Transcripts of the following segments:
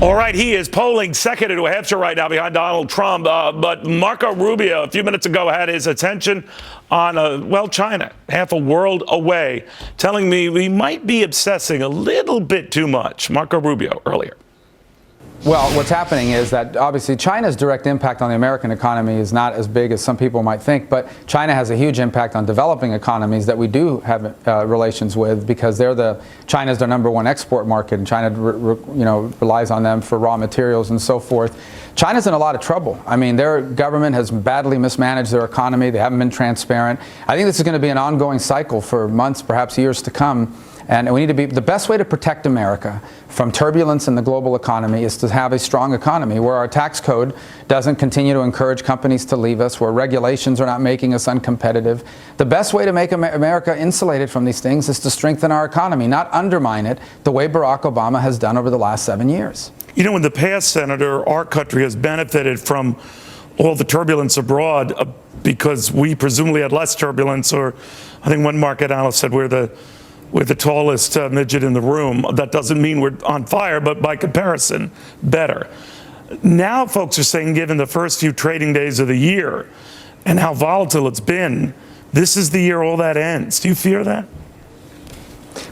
All right, he is polling second in New Hampshire right now behind Donald Trump. But Marco Rubio, a few minutes ago, had his attention on, China, half a world away, telling me we might be obsessing a little bit too much. Marco Rubio earlier. Well, what's happening is that obviously China's direct impact on the American economy is not as big as some people might think, but China has a huge impact on developing economies that we do have relations with, because China's their number one export market, and China relies on them for raw materials and so forth. China's in a lot of trouble. I mean, their government has badly mismanaged their economy. They haven't been transparent. I think this is going to be an ongoing cycle for months, perhaps years to come. And we need to be, the best way to protect America from turbulence in the global economy is to have a strong economy where our tax code doesn't continue to encourage companies to leave us, where regulations are not making us uncompetitive. The best way to make America insulated from these things is to strengthen our economy, not undermine it the way Barack Obama has done over the last 7 years. You know, in the past, Senator, our country has benefited from all the turbulence abroad because we presumably had less turbulence, or I think one market analyst said we're the tallest midget in the room. That doesn't mean we're on fire, but by comparison, better. Now folks are saying, given the first few trading days of the year and how volatile it's been, this is the year all that ends. Do you fear that?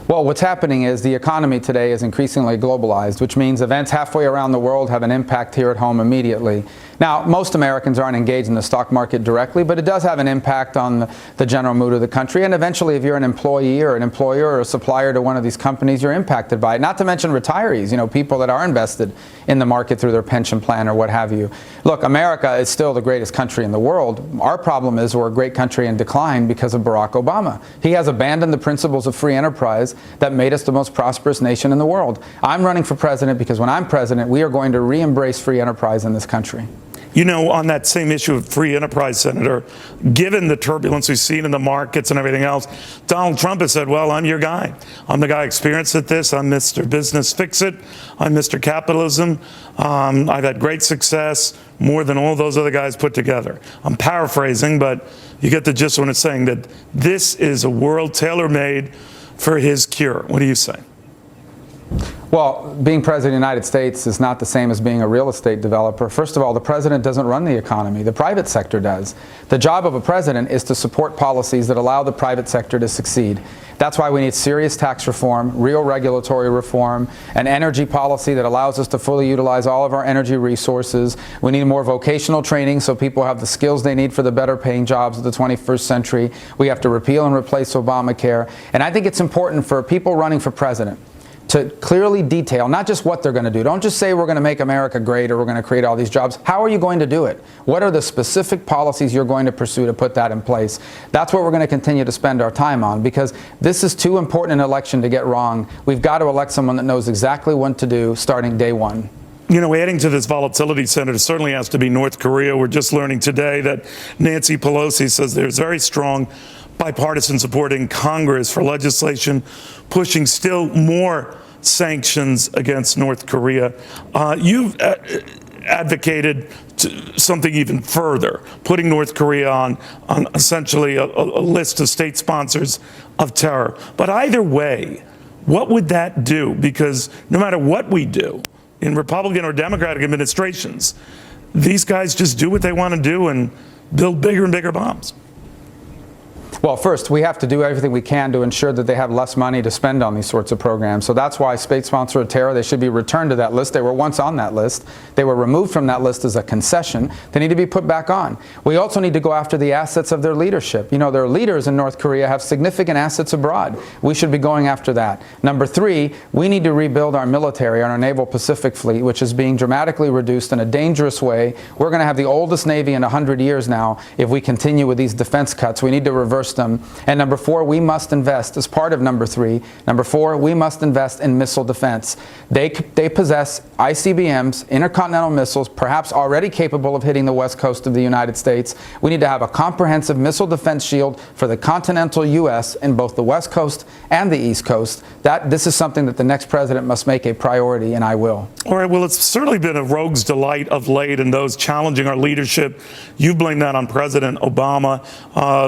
Well, what's happening is the economy today is increasingly globalized, which means events halfway around the world have an impact here at home immediately. Now, most Americans aren't engaged in the stock market directly, but it does have an impact on the general mood of the country. And eventually, if you're an employee or an employer or a supplier to one of these companies, you're impacted by it. Not to mention retirees, people that are invested in the market through their pension plan or what have you. Look, America is still the greatest country in the world. Our problem is we're a great country in decline because of Barack Obama. He has abandoned the principles of free enterprise that made us the most prosperous nation in the world. I'm running for president because when I'm president, we are going to re-embrace free enterprise in this country. You know, on that same issue of free enterprise, Senator, given the turbulence we've seen in the markets and everything else, Donald Trump has said, well, I'm your guy. I'm the guy experienced at this. I'm Mr. Business Fix-It. I'm Mr. Capitalism. I've had great success, more than all those other guys put together. I'm paraphrasing, but you get the gist when it's saying that this is a world tailor-made for his cure. What do you say? Well, being president of the United States is not the same as being a real estate developer. First of all, the president doesn't run the economy. The private sector does. The job of a president is to support policies that allow the private sector to succeed. That's why we need serious tax reform, real regulatory reform, an energy policy that allows us to fully utilize all of our energy resources. We need more vocational training so people have the skills they need for the better paying jobs of the 21st century. We have to repeal and replace Obamacare. And I think it's important for people running for president to clearly detail not just what they're going to do. Don't just say we're going to make America great or we're going to create all these jobs. How are you going to do it? What are the specific policies you're going to pursue to put that in place? That's what we're going to continue to spend our time on, because this is too important an election to get wrong. We've got to elect someone that knows exactly what to do starting day one. You know, adding to this volatility, Senator, certainly has to be North Korea. We're just learning today that Nancy Pelosi says there's very strong bipartisan support in Congress for legislation pushing still more sanctions against North Korea. You've advocated something even further, putting North Korea on essentially a list of state sponsors of terror. But either way, what would that do? Because no matter what we do in Republican or Democratic administrations, these guys just do what they want to do and build bigger and bigger bombs. Well, first, we have to do everything we can to ensure that they have less money to spend on these sorts of programs. So that's why state sponsor of terror, they should be returned to that list. They were once on that list. They were removed from that list as a concession. They need to be put back on. We also need to go after the assets of their leadership. You know, their leaders in North Korea have significant assets abroad. We should be going after that. Number three, we need to rebuild our military and our naval Pacific fleet, which is being dramatically reduced in a dangerous way. We're going to have the oldest Navy in 100 years now if we continue with these defense cuts. We need to reverse them. And number four, we must invest as part of number three. Number four, we must invest in missile defense. They possess ICBMs, intercontinental missiles, perhaps already capable of hitting the west coast of the United States. We need to have a comprehensive missile defense shield for the continental U.S. in both the west coast and the east coast. This is something that the next president must make a priority, and I will. All right, well, it's certainly been a rogue's delight of late in those challenging our leadership. You blame that on President Obama.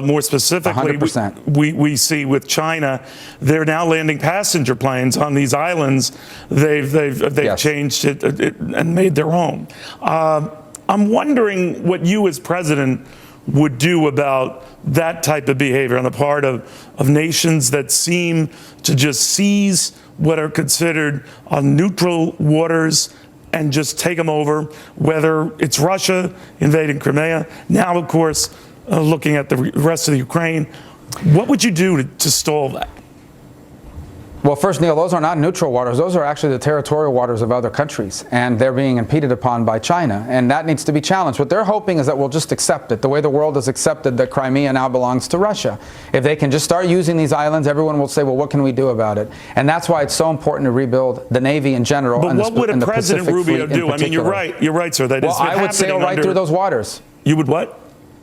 More specifically, ironically, 100%. we see with China, they're now landing passenger planes on these islands. They've Yes. changed it and made their own. I'm wondering what you as president would do about that type of behavior on the part of nations that seem to just seize what are considered neutral waters and just take them over, whether it's Russia invading Crimea, now, of course, looking at the rest of the Ukraine. What would you do to stall that? Well, first, Neil, those are not neutral waters. Those are actually the territorial waters of other countries, and they're being impeded upon by China, and that needs to be challenged. What they're hoping is that we'll just accept it, the way the world has accepted that Crimea now belongs to Russia. If they can just start using these islands, everyone will say, well, what can we do about it? And that's why it's so important to rebuild the Navy in general. But and what would a President Rubio do? I mean, you're right, sir. That well, I would sail right through those waters. You would what?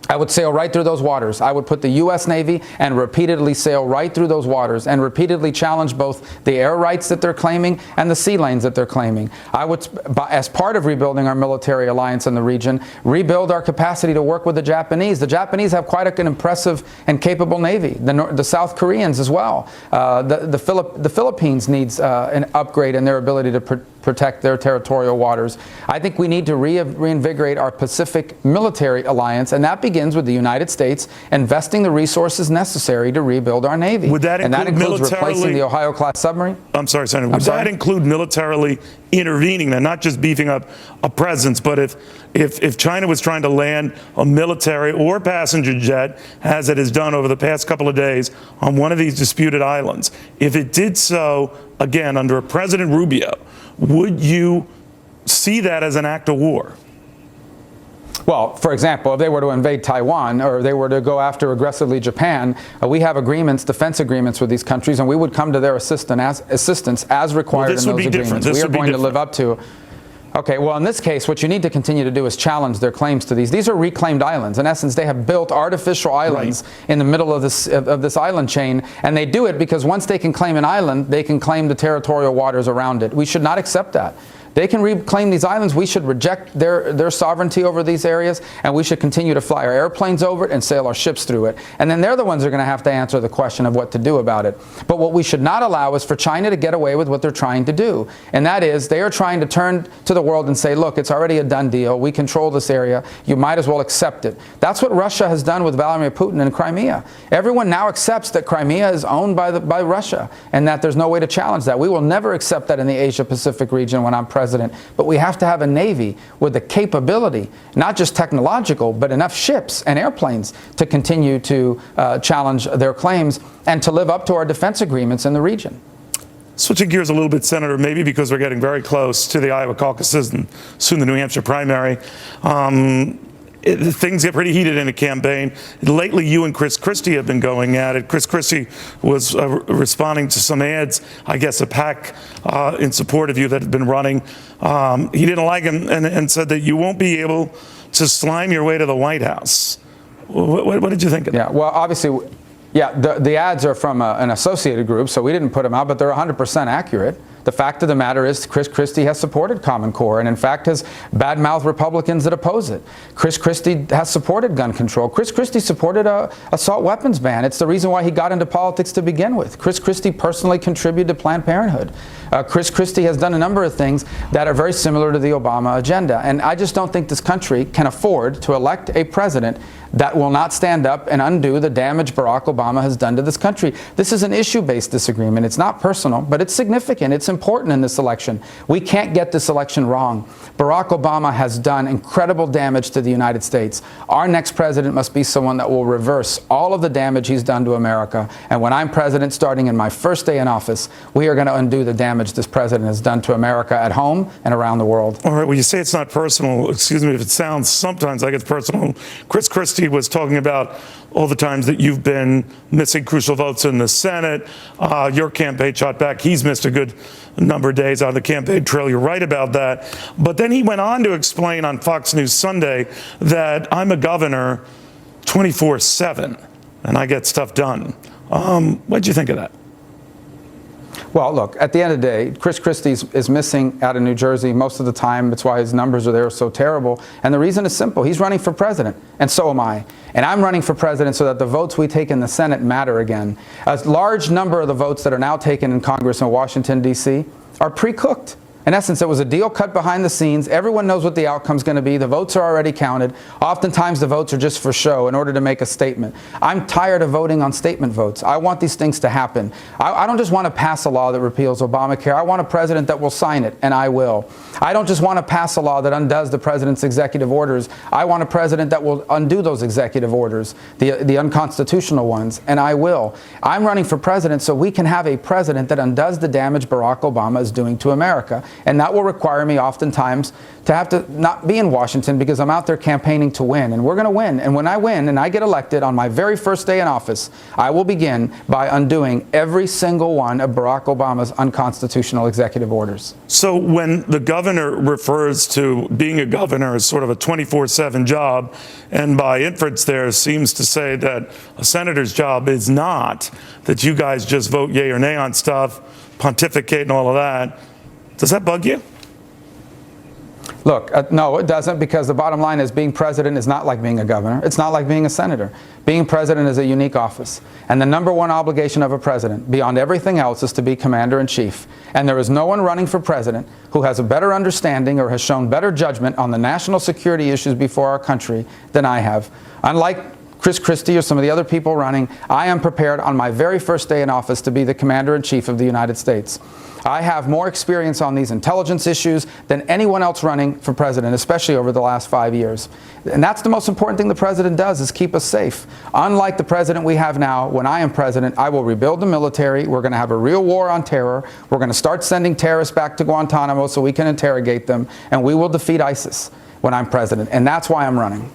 I would sail right through those waters. I would put the U.S. Navy and repeatedly sail right through those waters and repeatedly challenge both the air rights that they're claiming and the sea lanes that they're claiming. I would, as part of rebuilding our military alliance in the region, rebuild our capacity to work with the Japanese. The Japanese have quite an impressive and capable Navy. The South Koreans as well. The Philippines needs an upgrade in their ability to protect their territorial waters. I think we need to reinvigorate our Pacific military alliance, and that begins with the United States investing the resources necessary to rebuild our Navy. Would that and that includes replacing the Ohio-class submarine? I'm sorry, Senator. Would that include militarily intervening then, not just beefing up a presence, but if China was trying to land a military or passenger jet, as it has done over the past couple of days, on one of these disputed islands, if it did so, again, under a President Rubio, would you see that as an act of war? Well, for example, if they were to invade Taiwan or they were to go after aggressively Japan, we have agreements, defense agreements with these countries, and we would come to their assistance as required in those agreements. We are going to live up to. Okay, well, in this case, what you need to continue to do is challenge their claims to these. These are reclaimed islands. In essence, they have built artificial islands in the middle of this island chain, and they do it because once they can claim an island, they can claim the territorial waters around it. We should not accept that. They can reclaim these islands. We should reject their sovereignty over these areas, and we should continue to fly our airplanes over it and sail our ships through it. And then they're the ones who are going to have to answer the question of what to do about it. But what we should not allow is for China to get away with what they're trying to do. And that is, they are trying to turn to the world and say, look, it's already a done deal. We control this area. You might as well accept it. That's what Russia has done with Vladimir Putin in Crimea. Everyone now accepts that Crimea is owned by Russia and that there's no way to challenge that. We will never accept that in the Asia-Pacific region when I'm president. But we have to have a Navy with the capability, not just technological, but enough ships and airplanes to continue to challenge their claims and to live up to our defense agreements in the region. Switching gears a little bit, Senator, maybe because we're getting very close to the Iowa caucuses and soon the New Hampshire primary. Things get pretty heated in a campaign. Lately, you and Christie have been going at it. Christie was responding to some ads, I guess, a PAC in support of you that had been running. He didn't like him and said that you won't be able to slime your way to the White House. What did you think of that? Yeah, well, obviously, yeah, the ads are from an associated group, so we didn't put them out, but they're 100% accurate. The fact of the matter is Christie has supported Common Core and, in fact, has badmouthed Republicans that oppose it. Christie has supported gun control. Christie supported a assault weapons ban. It's the reason why he got into politics to begin with. Christie personally contributed to Planned Parenthood. Christie has done a number of things that are very similar to the Obama agenda. And I just don't think this country can afford to elect a president that will not stand up and undo the damage Barack Obama has done to this country. This is an issue-based disagreement. It's not personal, but it's significant. It's important in this election. We can't get this election wrong. Barack Obama has done incredible damage to the United States. Our next president must be someone that will reverse all of the damage he's done to America. And when I'm president, starting in my first day in office, we are going to undo the damage this president has done to America at home and around the world. All right, well, you say it's not personal. Excuse me if it sounds sometimes like it's personal. Christie was talking about all the times that you've been missing crucial votes in the Senate. Your campaign shot back. He's missed a good number of days on the campaign trail. You're right about that. But then he went on to explain on Fox News Sunday that I'm a governor 24/7 and I get stuff done. What'd you think of that? Well, look, at the end of the day, Christie is missing out of New Jersey most of the time. That's why his numbers are there so terrible. And the reason is simple. He's running for president, and so am I. And I'm running for president so that the votes we take in the Senate matter again. A large number of the votes that are now taken in Congress in Washington, D.C. are pre-cooked. In essence, it was a deal cut behind the scenes. Everyone knows what the outcome's going to be. The votes are already counted. Oftentimes, the votes are just for show in order to make a statement. I'm tired of voting on statement votes. I want these things to happen. I don't just want to pass a law that repeals Obamacare. I want a president that will sign it, and I will. I don't just want to pass a law that undoes the president's executive orders. I want a president that will undo those executive orders, the unconstitutional ones, and I will. I'm running for president so we can have a president that undoes the damage Barack Obama is doing to America. And that will require me oftentimes to have to not be in Washington because I'm out there campaigning to win. And we're going to win. And when I win and I get elected on my very first day in office, I will begin by undoing every single one of Barack Obama's unconstitutional executive orders. So when the governor refers to being a governor as sort of a 24/7 job, and by inference there seems to say that a senator's job is not, that you guys just vote yay or nay on stuff, pontificate and all of that, does that bug you? Look, no, it doesn't, because the bottom line is being president is not like being a governor. It's not like being a senator. Being president is a unique office. And the number one obligation of a president, beyond everything else, is to be commander-in-chief. And there is no one running for president who has a better understanding or has shown better judgment on the national security issues before our country than I have. Unlike Christie or some of the other people running, I am prepared on my very first day in office to be the commander-in-chief of the United States. I have more experience on these intelligence issues than anyone else running for president, especially over the last 5 years. And that's the most important thing the president does, is keep us safe. Unlike the president we have now, when I am president, I will rebuild the military. We're going to have a real war on terror. We're going to start sending terrorists back to Guantanamo so we can interrogate them. And we will defeat ISIS when I'm president. And that's why I'm running.